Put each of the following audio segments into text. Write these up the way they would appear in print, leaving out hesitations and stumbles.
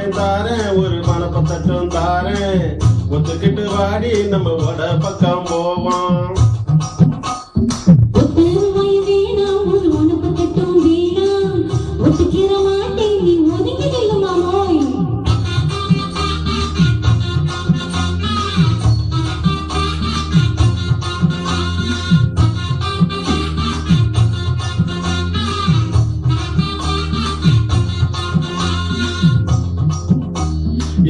ரூபாயும் தாரேன், ஒரு மனப்பத்தட்டும் தாரேன். ஒத்துக்கிட்டு வாடி நம்ம வட பக்கம் போவோம்.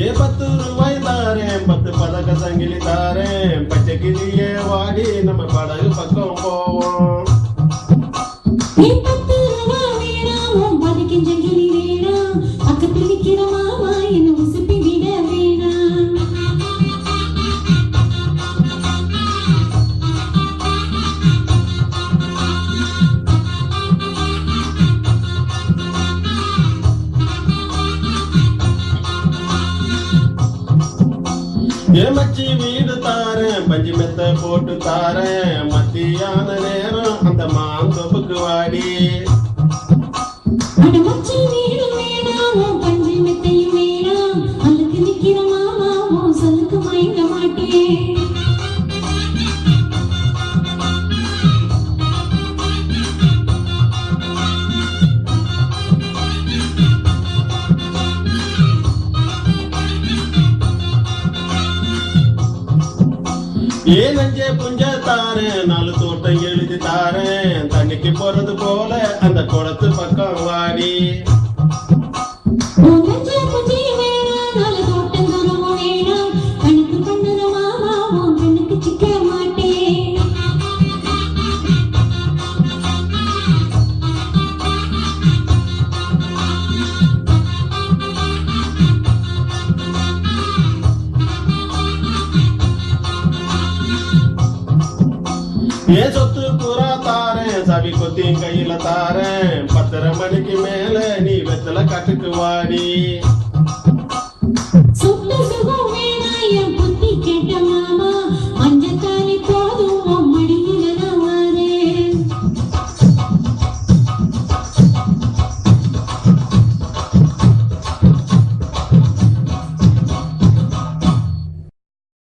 ஏ 10 ரூபாய் தாரேன், 10 பதக்க சங்கிலி தாரேன். பச்சை கிளியே வாடி நம்ம படகு பக்கம் போவோம். ஏமச்சி வீடு தாரேன், பஞ்சு மெத்த போட்டு தாரேன். மத்தியான நேரம் அந்த மாந்தோப்புக்கு வாடி. ஏ நஞ்சே புஞ்ச தாரேன், 4 தோட்டம் எழுதி தாரேன். தண்ணிக்கு போறது போல அந்த குளத்து பக்கம் வாடி. ஏ சொத்து புறா தாரேன், சவி கொத்தியும் கையில தாரேன். 10:30 மணிக்கு மேல நீ வெத்தல காட்டுக்கு வாடி.